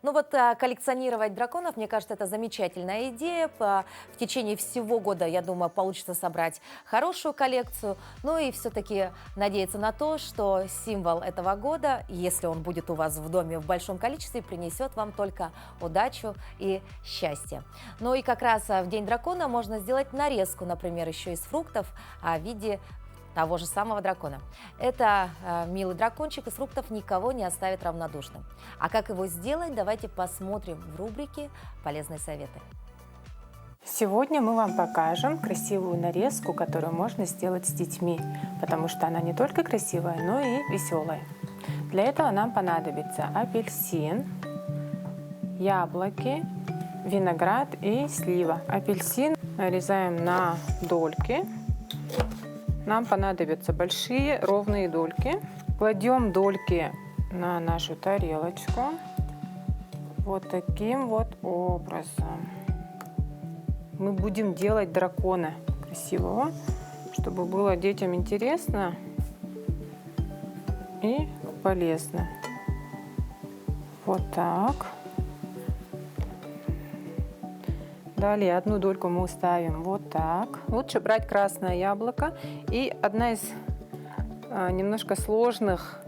A: Ну вот коллекционировать драконов, мне кажется, это замечательная идея. В течение всего года, я думаю, получится собрать хорошую коллекцию. Ну и все-таки надеяться на то, что символ этого года, если он будет у вас в доме в большом количестве, принесет вам только удачу и счастье. Ну и как раз в День дракона можно сделать нарезку, например, еще из фруктов в виде того же самого дракона. Это милый дракончик из фруктов никого не оставит равнодушным. А как его сделать, давайте посмотрим в рубрике «Полезные советы».
T: Сегодня мы вам покажем красивую нарезку, которую можно сделать с детьми, потому что она не только красивая, но и веселая. Для этого нам понадобится апельсин, яблоки, виноград и слива. Апельсин нарезаем на дольки. Нам понадобятся большие ровные дольки. Кладем дольки на нашу тарелочку вот таким вот образом. Мы будем делать дракона красивого, чтобы было детям интересно и полезно. Вот так. Далее одну дольку мы ставим вот так. Лучше брать красное яблоко. И одна из немножко сложных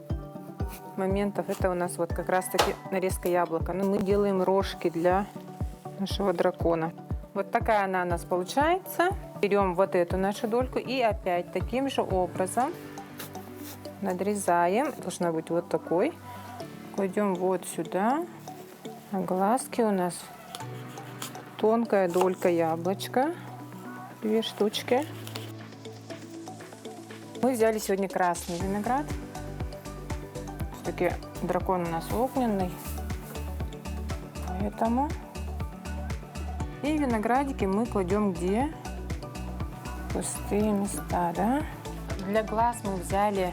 T: моментов, это у нас вот как раз таки нарезка яблока. Но мы делаем рожки для нашего дракона. Вот такая она у нас получается. Берем вот эту нашу дольку и опять таким же образом надрезаем. Должна быть вот такой. Кладем вот сюда. А глазки у нас тонкая долька яблочка, 2 штучки. Мы взяли сегодня красный виноград. Все-таки дракон у нас огненный, поэтому. И виноградики мы кладем где? Пустые места, да? Для глаз мы взяли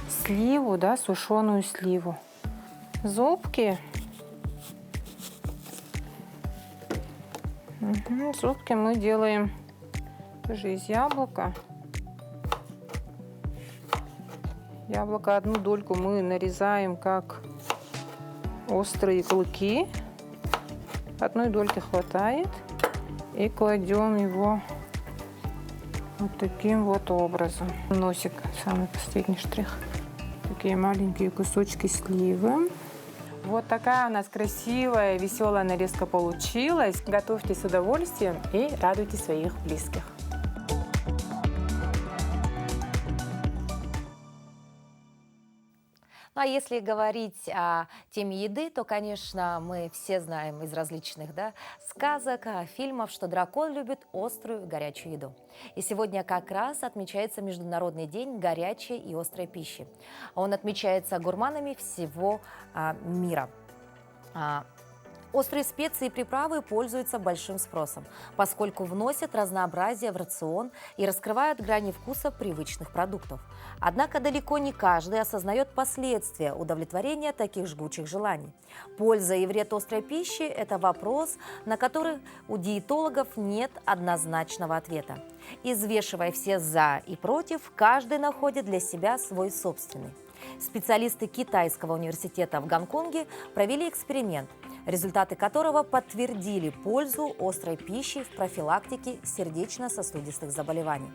T: сливу, да, сушеную сливу. Зубки. Зубки мы делаем тоже из яблока. Яблоко одну дольку мы нарезаем как острые клыки. Одной дольки хватает. И кладем его вот таким вот образом. Носик, самый последний штрих. Такие маленькие кусочки сливы. Вот такая у нас красивая, веселая нарезка получилась. Готовьте с удовольствием и радуйте своих близких.
A: Ну а если говорить о теме еды, то, конечно, мы все знаем из различных сказок, фильмов, что дракон любит острую горячую еду. И сегодня как раз отмечается Международный день горячей и острой пищи. Он отмечается гурманами всего мира. Острые специи и приправы пользуются большим спросом, поскольку вносят разнообразие в рацион и раскрывают грани вкуса привычных продуктов. Однако далеко не каждый осознает последствия удовлетворения таких жгучих желаний. Польза и вред острой пищи – это вопрос, на который у диетологов нет однозначного ответа. Извешивая все «за» и «против», каждый находит для себя свой собственный. Специалисты Китайского университета в Гонконге провели эксперимент, результаты которого подтвердили пользу острой пищи в профилактике сердечно-сосудистых заболеваний.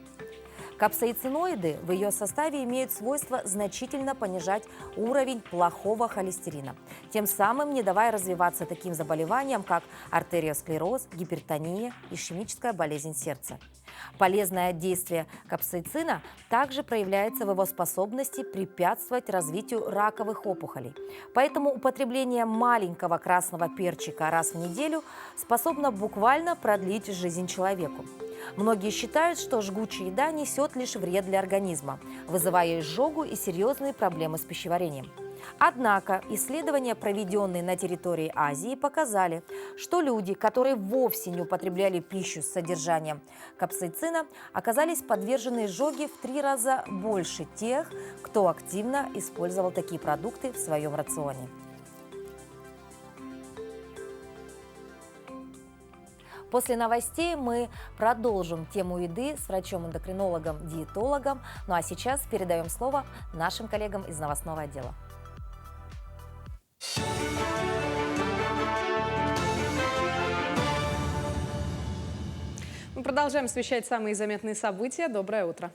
A: Капсаициноиды в ее составе имеют свойство значительно понижать уровень плохого холестерина, тем самым не давая развиваться таким заболеваниям, как артериосклероз, гипертония, ишемическая болезнь сердца. Полезное действие капсаицина также проявляется в его способности препятствовать развитию раковых опухолей. Поэтому употребление маленького красного перчика раз в неделю способно буквально продлить жизнь человеку. Многие считают, что жгучая еда несет лишь вред для организма, вызывая изжогу и серьезные проблемы с пищеварением. Однако исследования, проведенные на территории Азии, показали, что люди, которые вовсе не употребляли пищу с содержанием капсаицина, оказались подвержены изжоге в 3 раза больше тех, кто активно использовал такие продукты в своем рационе. После новостей мы продолжим тему еды с врачом-эндокринологом, диетологом. Ну а сейчас передаем слово нашим коллегам из новостного отдела.
F: Мы продолжаем освещать самые заметные события. Доброе утро.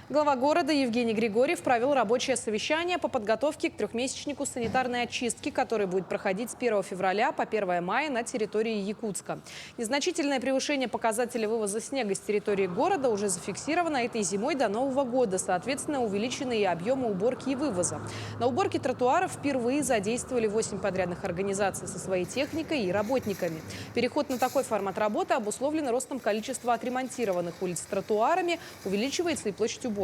F: Глава города Евгений Григорьев провел рабочее совещание по подготовке к трехмесячнику санитарной очистки, который будет проходить с 1 февраля по 1 мая на территории Якутска. Незначительное превышение показателя вывоза снега с территории города уже зафиксировано этой зимой до Нового года. Соответственно, увеличены и объемы уборки и вывоза. На уборке тротуаров впервые задействовали 8 подрядных организаций со своей техникой и работниками. Переход на такой формат работы обусловлен ростом количества отремонтированных улиц с тротуарами, увеличивается и площадь уборки.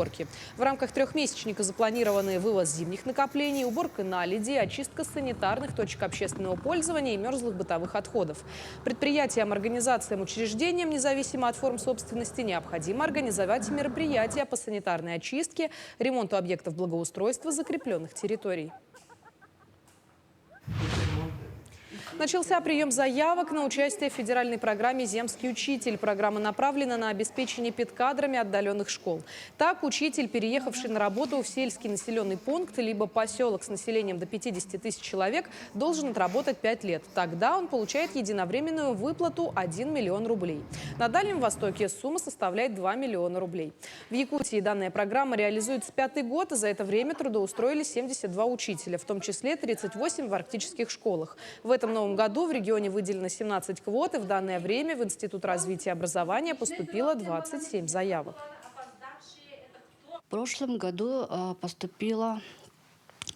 F: В рамках трехмесячника запланированы вывоз зимних накоплений, уборка наледи, очистка санитарных точек общественного пользования и мерзлых бытовых отходов. Предприятиям, организациям, учреждениям, независимо от форм собственности, необходимо организовать мероприятия по санитарной очистке, ремонту объектов благоустройства закрепленных территорий. Начался прием заявок на участие в федеральной программе «Земский учитель». Программа направлена на обеспечение педкадрами отдаленных школ. Так, учитель, переехавший на работу в сельский населенный пункт либо поселок с населением до 50 тысяч человек, должен отработать 5 лет. Тогда он получает единовременную выплату 1 миллион рублей. На Дальнем Востоке сумма составляет 2 миллиона рублей. В Якутии данная программа реализуется 5-й год, и за это время трудоустроили 72 учителя, в том числе 38 в арктических школах. В этом новом году в регионе выделено 17 квот, и в данное время в Институт развития образования поступило 27 заявок.
U: В прошлом году поступило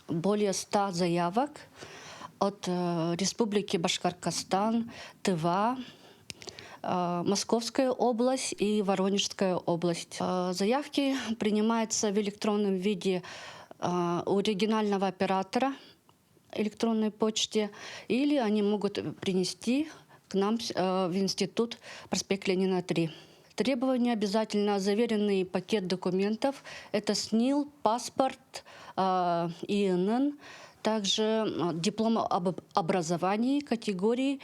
U: более 100 заявок от Республики Башкортостан, Тыва, Московская область и Воронежская область. Заявки принимаются в электронном виде у регионального оператора электронной почте, или они могут принести к нам в институт, проспект Ленина 3. Требования обязательно заверенный пакет документов. Это СНИЛ, паспорт, ИНН, также диплом об образовании категории.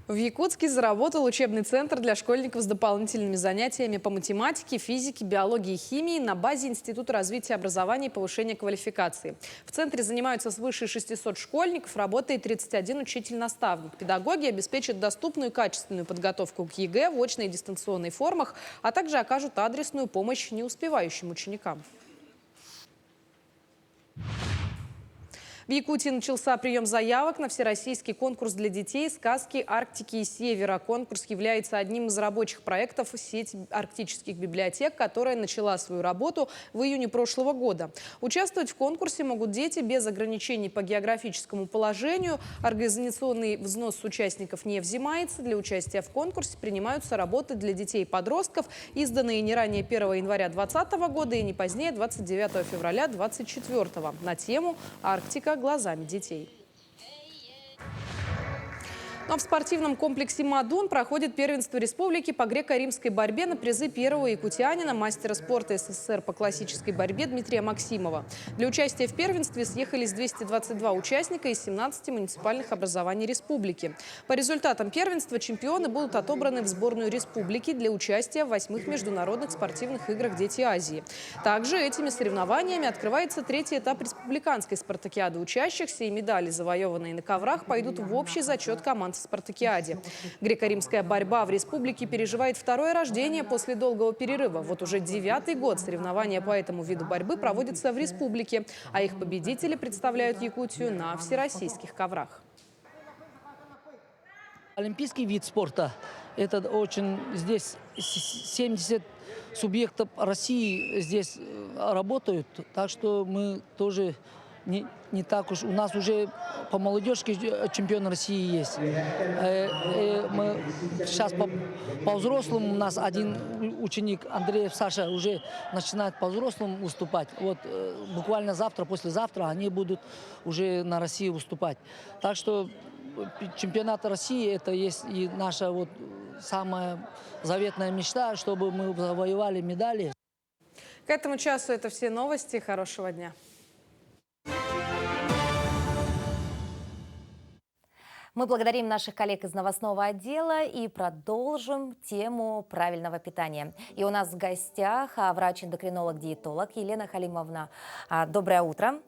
F: В Якутске заработал учебный центр для школьников с дополнительными занятиями по математике, физике, биологии и химии на базе Института развития образования и повышения квалификации. В центре занимаются свыше 600 школьников, работает 31 учитель-наставник. Педагоги обеспечат доступную и качественную подготовку к ЕГЭ в очной и дистанционной формах, а также окажут адресную помощь неуспевающим ученикам. В Якутии начался прием заявок на всероссийский конкурс для детей «Сказки Арктики и Севера». Конкурс является одним из рабочих проектов сети арктических библиотек, которая начала свою работу в июне прошлого года. Участвовать в конкурсе могут дети без ограничений по географическому положению. Организационный взнос с участников не взимается. Для участия в конкурсе принимаются работы для детей и подростков, изданные не ранее 1 января 2020 года и не позднее 29 февраля 2024 на тему «Арктика глазами детей». Но в спортивном комплексе «Мадун» проходит первенство республики по греко-римской борьбе на призы первого якутянина, мастера спорта СССР по классической борьбе Дмитрия Максимова. Для участия в первенстве съехались 222 участника из 17 муниципальных образований республики. По результатам первенства чемпионы будут отобраны в сборную республики для участия в 8-х международных спортивных играх «Дети Азии». Также этими соревнованиями открывается третий этап республиканской спартакиады учащихся, и медали, завоеванные на коврах, пойдут в общий зачет команд в спартакиаде. Греко-римская борьба в республике переживает второе рождение после долгого перерыва. Вот уже 9-й год соревнования по этому виду борьбы проводятся в республике, а их победители представляют Якутию на всероссийских коврах.
C: Олимпийский вид спорта. Это очень здесь 70 субъектов России здесь работают, так что мы тоже не так уж. У нас уже по молодежке чемпион России есть. Мы сейчас по взрослым у нас один ученик, Андреев Саша, уже начинает по взрослым выступать. Вот буквально завтра, послезавтра они будут уже на России выступать. Так что чемпионат России — это есть и наша вот самая заветная мечта, чтобы мы завоевали медали.
F: К этому часу это все новости. Хорошего дня.
A: Мы благодарим наших коллег из новостного отдела и продолжим тему правильного питания. И у нас в гостях врач-эндокринолог-диетолог Елена Халимовна. Доброе утро.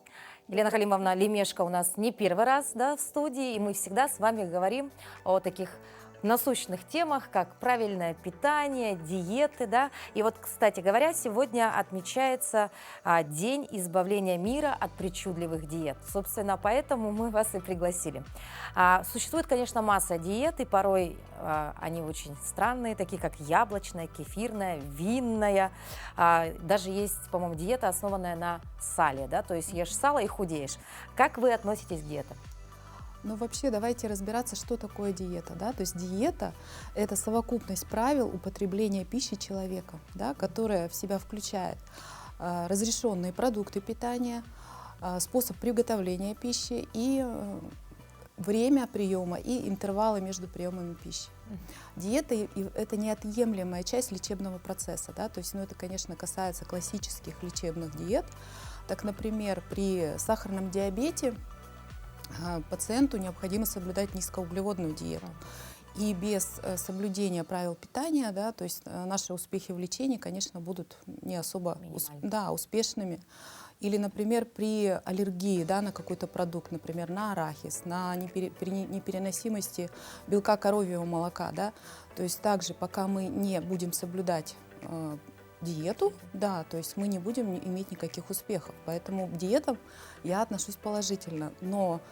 A: Елена Халимовна, Лемешко у нас не первый раз, да, в студии, и мы всегда с вами говорим о таких насущных темах, как правильное питание, диеты, да. И вот, кстати говоря, сегодня отмечается День избавления мира от причудливых диет. Собственно, поэтому мы вас и пригласили. Существует, конечно, масса диет, и порой они очень странные, такие как яблочная, кефирная, винная. Даже есть, по-моему, диета, основанная на сале, да, то есть ешь сало и худеешь. Как вы относитесь к диетам?
V: Ну, вообще, давайте разбираться, что такое диета. Да? То есть диета – это совокупность правил употребления пищи человека, да, которая в себя включает разрешенные продукты питания, способ приготовления пищи и время приема и интервалы между приемами пищи. Диета – это неотъемлемая часть лечебного процесса. Да? То есть, это, конечно, касается классических лечебных диет. Так, например, при сахарном диабете пациенту необходимо соблюдать низкоуглеводную диету. И без соблюдения правил питания, да, то есть наши успехи в лечении, конечно, будут не особо успешными. Или, например, при аллергии, да, на какой-то продукт, например, на арахис, на непереносимости белка коровьего молока. Да, то есть также, пока мы не будем соблюдать диету, да, то есть мы не будем иметь никаких успехов. Поэтому к диетам я отношусь положительно. Но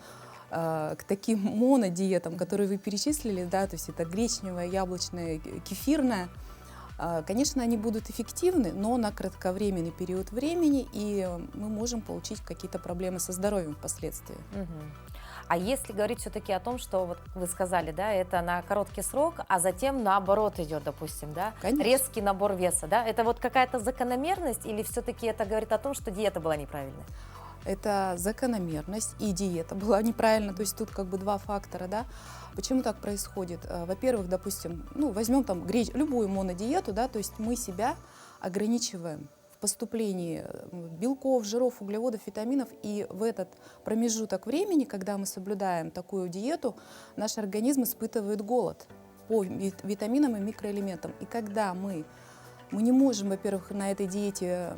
V: к таким монодиетам, которые вы перечислили, да, то есть это гречневая, яблочная, кефирная, конечно, они будут эффективны, но на кратковременный период времени, и мы можем получить какие-то проблемы со здоровьем впоследствии.
A: А если говорить все-таки о том, что вот вы сказали, да, это на короткий срок, а затем наоборот идет, допустим, да, резкий набор веса, да, это вот какая-то закономерность или все-таки это говорит о том, что диета была неправильной?
V: Это закономерность, и диета была неправильна, то есть тут как бы два фактора, да. Почему так происходит? Во-первых, допустим, возьмем там любую монодиету, да, то есть мы себя ограничиваем в поступлении белков, жиров, углеводов, витаминов, и в этот промежуток времени, когда мы соблюдаем такую диету, наш организм испытывает голод по витаминам и микроэлементам. И когда мы не можем, во-первых, на этой диете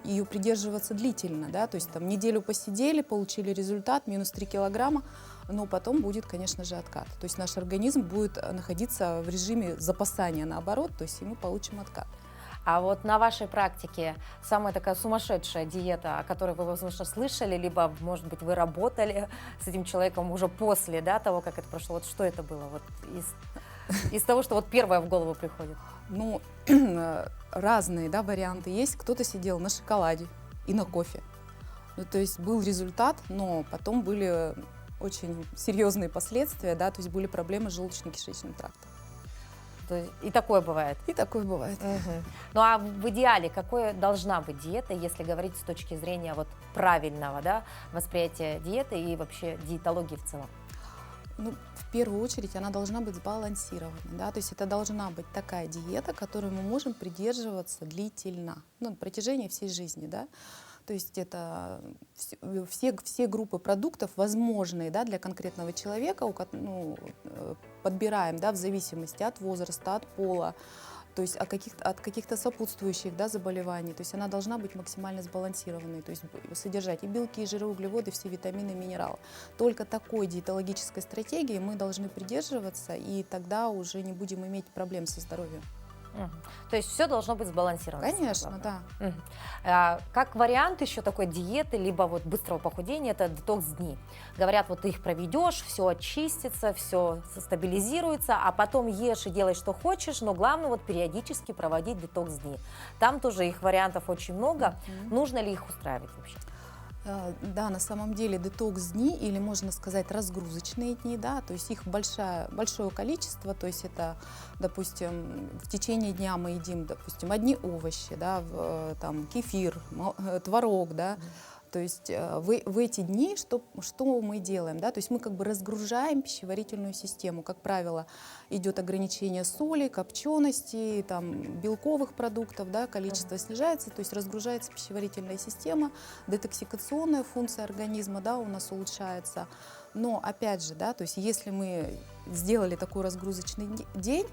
V: ее придерживаться длительно, да, то есть там неделю посидели, получили результат, минус 3 килограмма, но потом будет, конечно же, откат. То есть наш организм будет находиться в режиме запасания, наоборот, то есть и мы получим откат.
A: А вот на вашей практике самая такая сумасшедшая диета, о которой вы, возможно, слышали, либо, может быть, вы работали с этим человеком уже после, да, того, как это прошло, вот что это было вот из того, что вот первое в голову приходит?
V: Ну, разные, да, варианты есть. Кто-то сидел на шоколаде и на кофе. Ну, то есть был результат, но потом были очень серьезные последствия, да, то есть были проблемы с желудочно-кишечным трактом.
A: То есть и такое бывает?
V: И такое бывает.
A: Ну а в идеале какой должна быть диета, если говорить с точки зрения вот правильного, да, восприятия диеты и вообще диетологии в целом?
V: Ну, в первую очередь она должна быть сбалансированной, да, то есть это должна быть такая диета, которой мы можем придерживаться длительно, ну, на протяжении всей жизни, да. То есть это все группы продуктов возможные, да, для конкретного человека, ну, подбираем, да, в зависимости от возраста, от пола, то есть от каких-то сопутствующих, да, заболеваний. То есть она должна быть максимально сбалансированной, то есть содержать и белки, и жиры, углеводы, все витамины, минералы. Только такой диетологической стратегии мы должны придерживаться, и тогда уже не будем иметь проблем со здоровьем.
A: То есть все должно быть сбалансировано.
V: Конечно, да.
A: Как вариант еще такой диеты, либо вот быстрого похудения, это детокс-дни. Говорят, вот ты их проведешь, все очистится, все стабилизируется, а потом ешь и делай, что хочешь, но главное вот периодически проводить детокс-дни. Там тоже их вариантов очень много. Нужно ли их устраивать вообще?
V: Да, на самом деле детокс-дни, или можно сказать разгрузочные дни, да, то есть их большое количество, то есть это, допустим, в течение дня мы едим, допустим, одни овощи, да, там, кефир, творог, да, то есть в эти дни что мы делаем, да, то есть мы как бы разгружаем пищеварительную систему, как правило, идет ограничение соли, копчености, там, белковых продуктов, да, количество снижается, то есть разгружается пищеварительная система, детоксикационная функция организма, да, у нас улучшается. Но опять же, да, то есть если мы сделали такой разгрузочный день,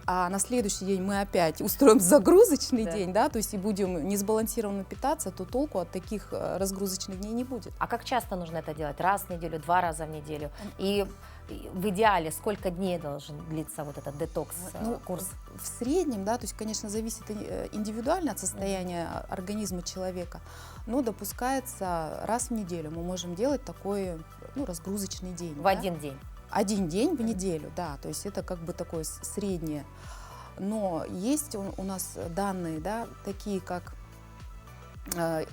V: а на следующий день мы опять устроим загрузочный день, да, то есть и будем несбалансированно питаться, то толку от таких разгрузочных дней не будет.
A: А как часто нужно это делать? Раз в неделю, 2 раза в неделю? И в идеале сколько дней должен длиться вот этот детокс-курс?
V: В среднем, да, то есть, конечно, зависит индивидуально от состояния организма человека, но допускается раз в неделю мы можем делать такой, ну, разгрузочный день.
A: В один день?
V: Один день в неделю, да, то есть это как бы такое среднее. Но есть у нас данные, да, такие как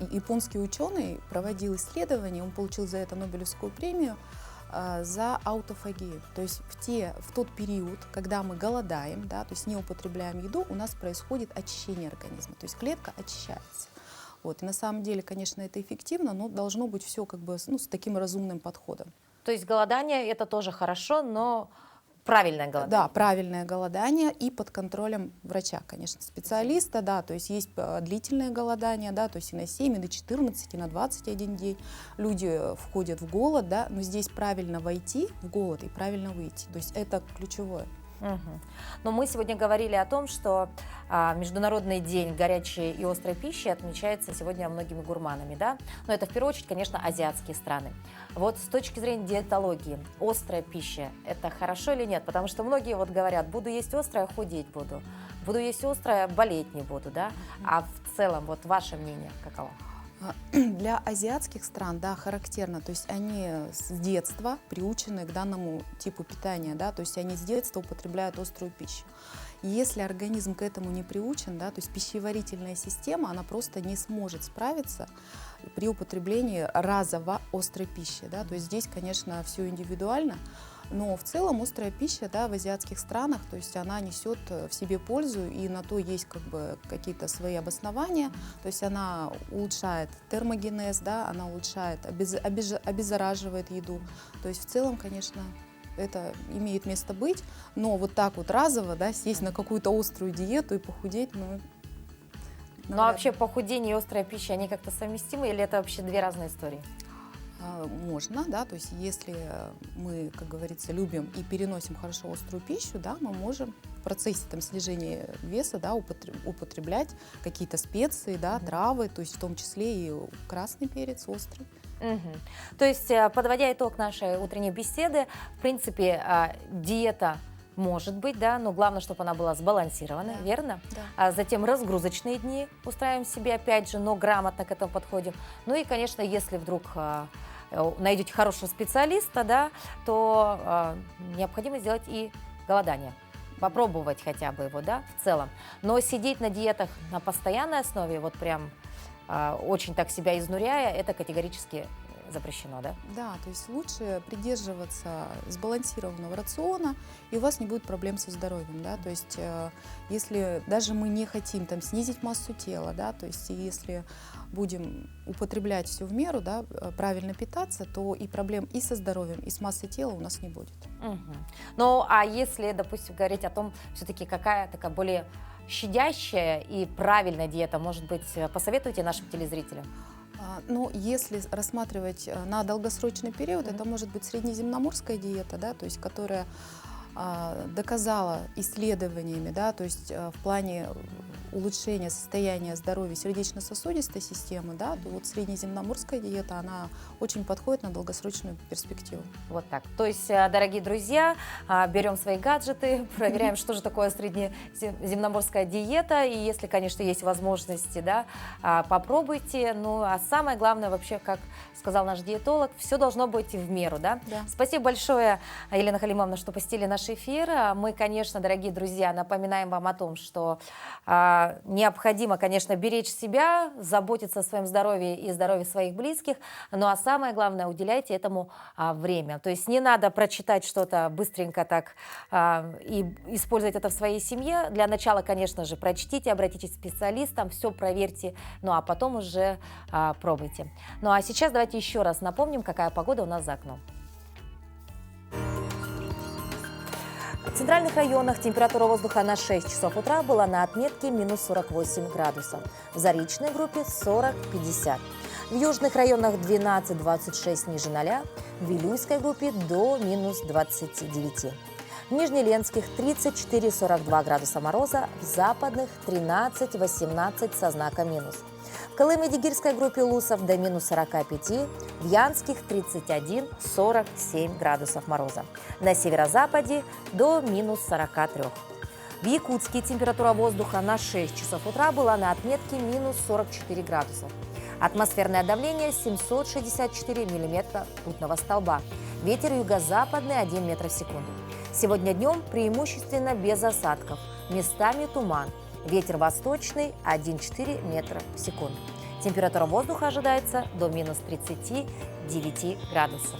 V: японский ученый проводил исследование, он получил за это Нобелевскую премию за аутофагию. То есть в тот период, когда мы голодаем, да, то есть не употребляем еду, у нас происходит очищение организма, то есть клетка очищается. Вот. И на самом деле, конечно, это эффективно, но должно быть все как бы, ну, с таким разумным подходом.
A: То есть голодание это тоже хорошо, но правильное голодание?
V: Да, правильное голодание и под контролем врача, конечно, специалиста, да, то есть есть длительное голодание, да, то есть и на 7, и на 14, и на 21 день люди входят в голод, да, но здесь правильно войти в голод и правильно выйти, то есть это ключевое.
A: Но мы сегодня говорили о том, что Международный день горячей и острой пищи отмечается сегодня многими гурманами, да? Но это в первую очередь, конечно, азиатские страны. Вот с точки зрения диетологии, острая пища – это хорошо или нет? Потому что многие вот говорят, буду есть острое, худеть буду, буду есть острое, болеть не буду, да? А в целом, вот ваше мнение каково?
V: Для азиатских стран, да, характерно, то есть они с детства приучены к данному типу питания, да, то есть они с детства употребляют острую пищу. Если организм к этому не приучен, да, то есть пищеварительная система, она просто не сможет справиться при употреблении разово острой пищи, да, то есть здесь, конечно, все индивидуально. Но в целом острая пища, да, в азиатских странах, то есть она несет в себе пользу, и на то есть как бы какие-то свои обоснования. То есть она улучшает термогенез, да, она улучшает, обеззараживает еду. То есть в целом, конечно, это имеет место быть, но вот так вот разово, да, сесть на какую-то острую диету и похудеть, ну...
A: Ну а вообще похудение и острая пища, они как-то совместимы или это вообще две разные истории?
V: Можно, да, то есть если мы, как говорится, любим и переносим хорошо острую пищу, да, мы можем в процессе там снижения веса, да, употреблять какие-то специи, да, травы, то есть в том числе и красный перец острый.
A: То есть, подводя итог нашей утренней беседы, в принципе, диета Может быть, да, но главное, чтобы она была сбалансирована,
V: Да.
A: верно?
V: Да.
A: А затем разгрузочные дни устраиваем себе, опять же, но грамотно к этому подходим. Ну и, конечно, если вдруг найдете хорошего специалиста, да, то необходимо сделать и голодание. Попробовать хотя бы его, да, в целом. Но сидеть на диетах на постоянной основе, вот прям очень так себя изнуряя, это категорически запрещено, да?
V: Да, то есть лучше придерживаться сбалансированного рациона, и у вас не будет проблем со здоровьем, да, то есть если даже мы не хотим там снизить массу тела, да, то есть если будем употреблять все в меру, да, правильно питаться, то и проблем и со здоровьем, и с массой тела у нас не будет.
A: Угу. Ну, а если, допустим, говорить о том, все-таки какая такая более щадящая и правильная диета, может быть, посоветуйте нашим телезрителям?
V: Ну, если рассматривать на долгосрочный период, это может быть среднеземноморская диета, да, то есть которая доказала исследованиями, да, то есть в плане улучшения состояния здоровья сердечно-сосудистой системы, да, то вот среднеземноморская диета, она очень подходит на долгосрочную перспективу.
A: Вот так. То есть, дорогие друзья, берем свои гаджеты, проверяем, что же такое среднеземноморская диета, и если, конечно, есть возможности, да, попробуйте. Ну, а самое главное, вообще, как сказал наш диетолог, все должно быть в меру, да?
V: Да.
A: Спасибо большое, Елена Халимовна, что посетили наш эфир. Мы, конечно, дорогие друзья, напоминаем вам о том, что необходимо, конечно, беречь себя, заботиться о своем здоровье и здоровье своих близких, ну а самое главное, уделяйте этому время. То есть не надо прочитать что-то быстренько так и использовать это в своей семье. Для начала, конечно же, прочтите, обратитесь к специалистам, все проверьте, ну а потом уже пробуйте. Ну а сейчас давайте еще раз напомним, какая погода у нас за окном. В центральных районах температура воздуха на 6 часов утра была на отметке минус 48 градусов. В Заречной группе 40-50. В южных районах 12-26 ниже 0. В Вилюйской группе до минус 29. В Нижнеленских 34-42 градуса мороза. В западных 13-18 со знаком минус. В Колыме-Дигирской группе Лусов до минус 45, в Янских 31-47 градусов мороза. На северо-западе до минус 43. В Якутске температура воздуха на 6 часов утра была на отметке минус 44 градусов. Атмосферное давление 764 миллиметра ртутного столба. Ветер юго-западный 1 метр в секунду. Сегодня днем преимущественно без осадков, местами туман. Ветер восточный 1,4 метра в секунду. Температура воздуха ожидается до минус 39 градусов.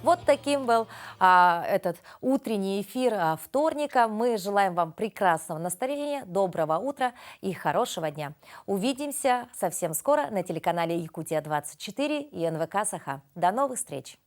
A: Вот таким был этот утренний эфир вторника. Мы желаем вам прекрасного настроения, доброго утра и хорошего дня. Увидимся совсем скоро на телеканале Якутия-24 и НВК Саха. До новых встреч!